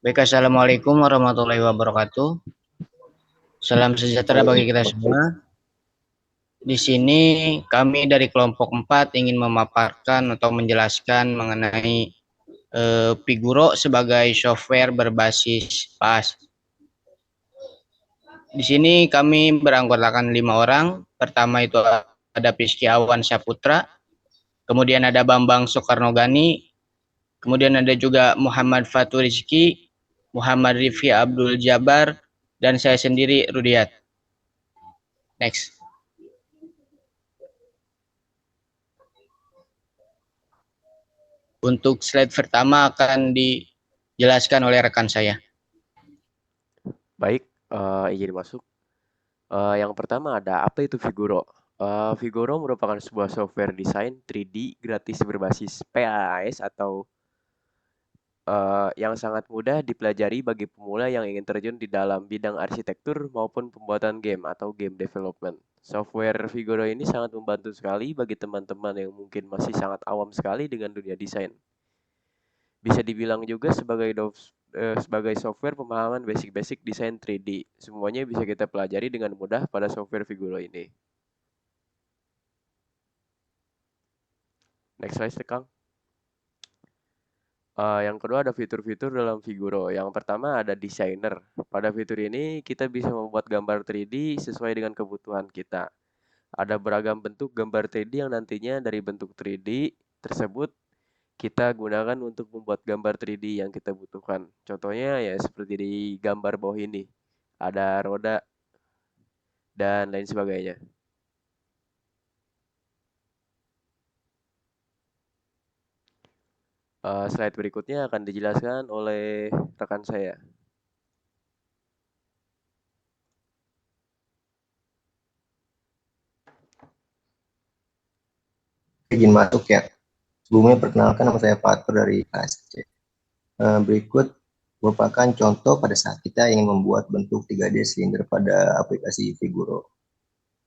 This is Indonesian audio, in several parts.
Baik, assalamualaikum warahmatullahi wabarakatuh. Salam sejahtera bagi kita semua. Di sini kami dari kelompok 4 ingin memaparkan atau menjelaskan mengenai Figuro sebagai software berbasis PaaS. Di sini kami beranggotakan 5 orang. Pertama itu ada Piskiawan Saputra, kemudian ada Bambang Soekarnogani, kemudian ada juga Muhammad Fatur Rizki, Muhammad Rifki Abdul Jabar, dan saya sendiri Rudiat. Next. Untuk slide pertama akan dijelaskan oleh rekan saya. Baik, izin masuk. Yang pertama ada apa itu Figuro? Figuro merupakan sebuah software desain 3D gratis berbasis PaaS atau yang sangat mudah dipelajari bagi pemula yang ingin terjun di dalam bidang arsitektur maupun pembuatan game atau game development. Software Figuro ini sangat membantu sekali bagi teman-teman yang mungkin masih sangat awam sekali dengan dunia desain. Bisa dibilang juga sebagai software pemahaman basic-basic desain 3D. Semuanya bisa kita pelajari dengan mudah pada software Figuro ini. Next slide, Kang. Yang kedua ada fitur-fitur dalam Figuro. Yang pertama ada designer. Pada fitur ini kita bisa membuat gambar 3D sesuai dengan kebutuhan kita. Ada beragam bentuk gambar 3D yang nantinya dari bentuk 3D tersebut kita gunakan untuk membuat gambar 3D yang kita butuhkan. Contohnya ya seperti di gambar bawah ini. Ada roda dan lain sebagainya. Slide berikutnya akan dijelaskan oleh rekan saya. Izin masuk ya. Sebelumnya perkenalkan, nama saya Fatur dari KSC. Berikut merupakan contoh pada saat kita ingin membuat bentuk 3D silinder pada aplikasi Figuro.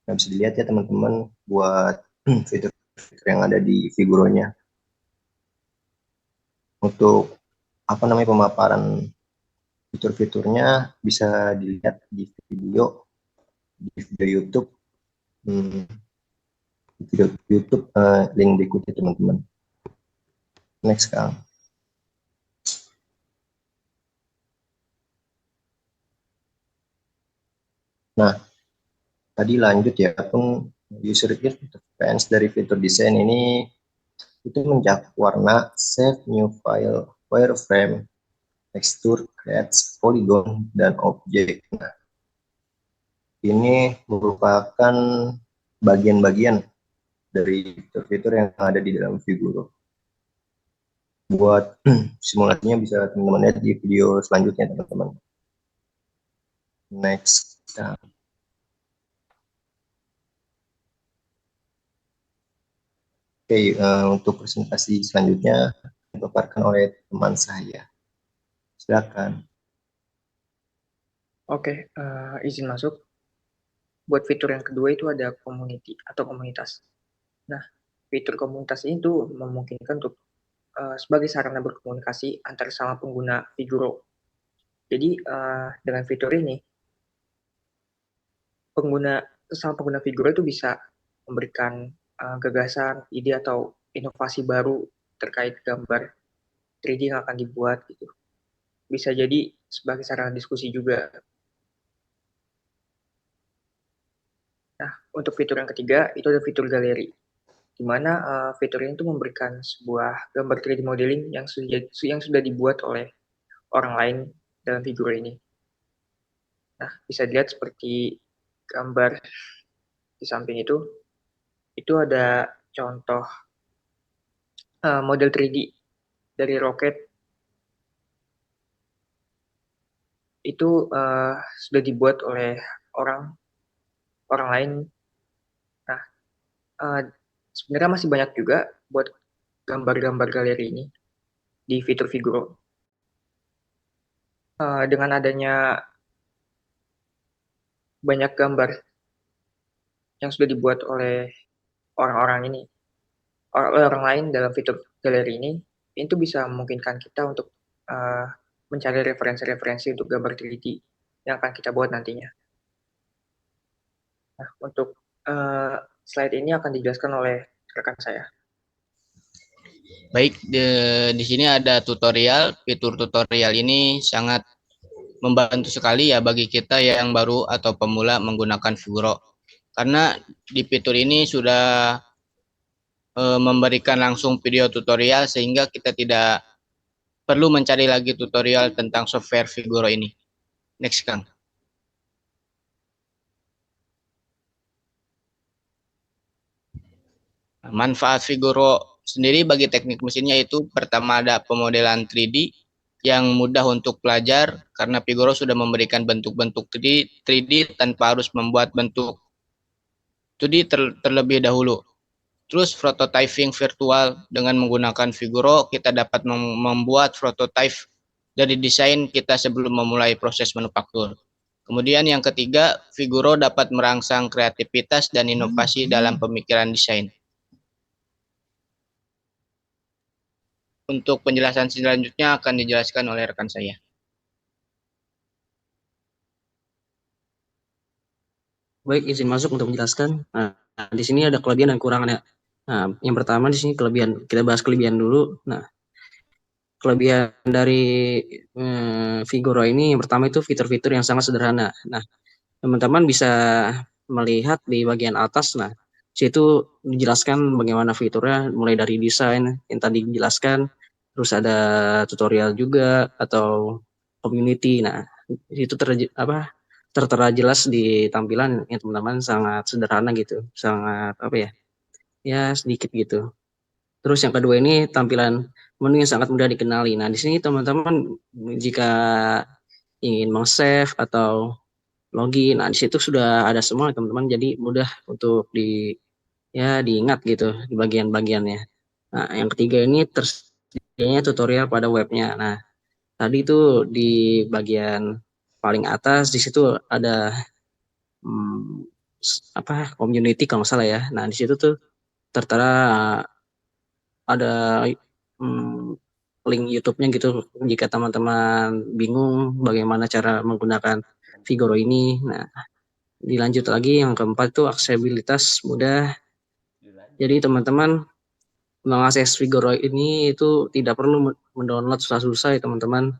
Nah, bisa dilihat ya teman-teman buat fitur-fitur yang ada di Figuronya. Untuk pemaparan fitur-fiturnya bisa dilihat di video YouTube, link berikutnya teman-teman. Next Kang. Nah, tadi lanjut ya, user interface dari fitur desain ini itu mencakup warna, save new file, wireframe, tekstur, creates, polygon, dan objek. Nah, ini merupakan bagian-bagian dari fitur-fitur yang ada di dalam Figuro. Buat simulasinya bisa teman-teman lihat di video selanjutnya teman-teman. Next. Oke, untuk presentasi selanjutnya dipaparkan oleh teman saya. Silakan. Oke, izin masuk. Buat fitur yang kedua itu ada community atau komunitas. Nah, fitur komunitas ini tuh memungkinkan untuk sebagai sarana berkomunikasi antar sama pengguna Figuro. Jadi dengan fitur ini sama pengguna Figuro itu bisa memberikan gagasan, ide atau inovasi baru terkait gambar 3D yang akan dibuat gitu. Bisa jadi sebagai sarana diskusi juga. Nah, untuk fitur yang ketiga itu ada fitur galeri, di mana fitur ini tuh memberikan sebuah gambar 3D modeling yang sudah dibuat oleh orang lain dalam figur ini. Nah, bisa dilihat seperti gambar di samping itu ada contoh model 3D dari roket itu sudah dibuat oleh orang lain. Nah, sebenarnya masih banyak juga buat gambar-gambar galeri ini di fitur Figuro. Dengan adanya banyak gambar yang sudah dibuat oleh orang-orang ini, oleh orang lain dalam fitur galeri ini, itu bisa memungkinkan kita untuk mencari referensi-referensi untuk gambar 3D yang akan kita buat nantinya. Nah, untuk slide ini akan dijelaskan oleh rekan saya. Baik, di sini ada tutorial. Fitur tutorial ini sangat membantu sekali ya bagi kita yang baru atau pemula menggunakan Figuro. Karena di fitur ini sudah memberikan langsung video tutorial sehingga kita tidak perlu mencari lagi tutorial tentang software Figuro ini. Next, Kang. Manfaat Figuro sendiri bagi teknik mesinnya itu pertama ada pemodelan 3D yang mudah untuk pelajar karena Figuro sudah memberikan bentuk-bentuk 3D tanpa harus membuat bentuk 2D terlebih dahulu. Terus prototyping virtual dengan menggunakan Figuro kita dapat membuat prototype dari desain kita sebelum memulai proses manufaktur. Kemudian yang ketiga, Figuro dapat merangsang kreativitas dan inovasi dalam pemikiran desain. Untuk penjelasan selanjutnya akan dijelaskan oleh rekan saya. Baik, izin masuk untuk menjelaskan. Nah, di sini ada kelebihan dan kekurangannya. Nah, yang pertama di sini kelebihan. Kita bahas kelebihan dulu. Nah, kelebihan dari Figuro ini yang pertama itu fitur-fitur yang sangat sederhana. Nah, teman-teman bisa melihat di bagian atas. Nah, situ dijelaskan bagaimana fiturnya, mulai dari desain yang tadi dijelaskan, terus ada tutorial juga atau community. Nah, itu tertera jelas di tampilan yang teman-teman sangat sederhana gitu, sangat ya sedikit gitu. Terus yang kedua ini tampilan menu yang sangat mudah dikenali. Nah, di sini teman-teman jika ingin meng-save atau login, nah di situ sudah ada semua teman-teman, jadi mudah untuk diingat gitu di bagian-bagiannya. Nah, yang ketiga ini tersedianya tutorial pada webnya. Nah, tadi itu di bagian paling atas di situ ada community kalau nggak salah ya. Nah, di situ tuh tertera ada link YouTube-nya gitu jika teman-teman bingung bagaimana cara menggunakan Figuro ini. Nah, dilanjut lagi yang keempat itu aksesibilitas mudah. Jadi teman-teman mengakses Figuro ini itu tidak perlu mendownload susah-susah ya teman-teman.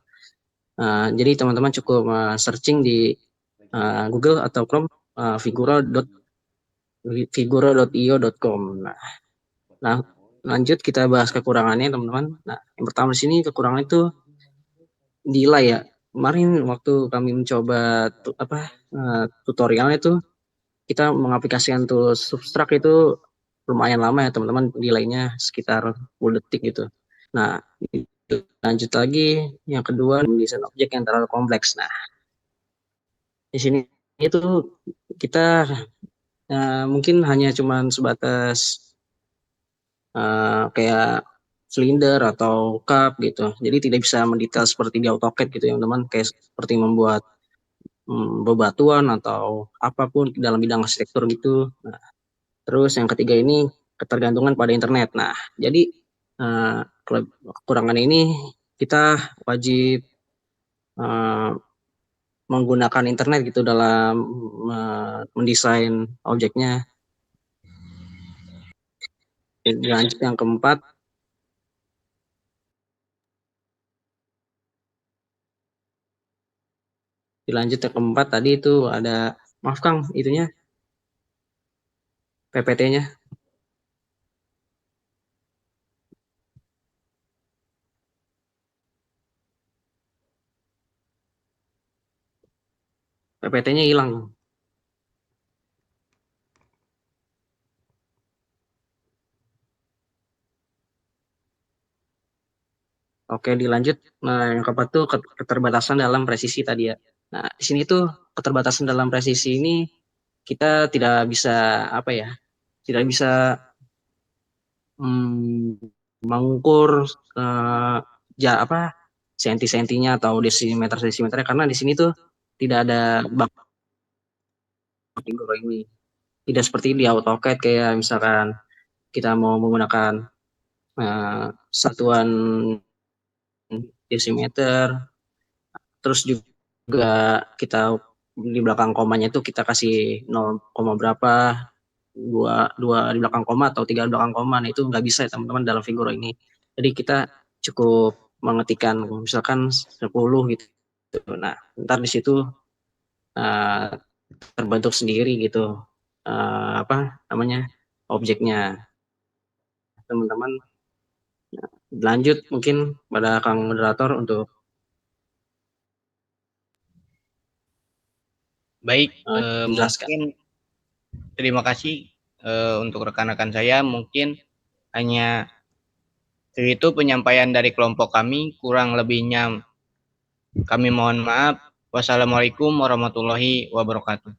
Jadi teman-teman cukup searching di Google atau Chrome figuro.io.com. Nah, lanjut kita bahas kekurangannya teman-teman. Nah, yang pertama di sini kekurangan itu delay ya. Kemarin waktu kami mencoba tutorialnya itu kita mengaplikasikan tools Substract itu lumayan lama ya teman-teman, delaynya sekitar 10 detik gitu. Nah, lanjut lagi yang kedua, desain objek yang terlalu kompleks. Nah, di sini itu kita mungkin hanya cuman sebatas kayak silinder atau cup gitu. Jadi tidak bisa mendetail seperti di AutoCAD gitu ya teman-teman, kayak seperti membuat bebatuan atau apapun dalam bidang arsitektur gitu. Nah, terus yang ketiga ini ketergantungan pada internet. Nah, jadi kekurangan ini kita wajib menggunakan internet gitu dalam mendesain objeknya. Lanjut yang keempat, tadi itu ada, maaf Kang, itunya PPT-nya. PPT-nya hilang. Oke, dilanjut. Nah, yang keempat tuh keterbatasan dalam presisi tadi ya. Nah, di sini tuh keterbatasan dalam presisi ini kita tidak bisa tidak bisa mengukur senti-sentinya atau desimeternya karena di sini tuh tidak ada Figuro ini. Tidak seperti di AutoCAD kayak misalkan kita mau menggunakan satuan desimeter terus juga kita di belakang komanya itu kita kasih 0, berapa, dua di belakang koma atau 3 di belakang koma. Nah, itu nggak bisa ya teman-teman dalam Figuro ini. Jadi kita cukup mengetikkan misalkan 10 gitu. Nah, ntar di situ terbentuk sendiri gitu apa namanya objeknya. Teman-teman lanjut mungkin pada Kang Moderator untuk Baik, menjelaskan. mungkin terima kasih untuk rekan-rekan saya. Mungkin hanya itu penyampaian dari kelompok kami, kurang lebihnya kami mohon maaf. Wassalamualaikum warahmatullahi wabarakatuh.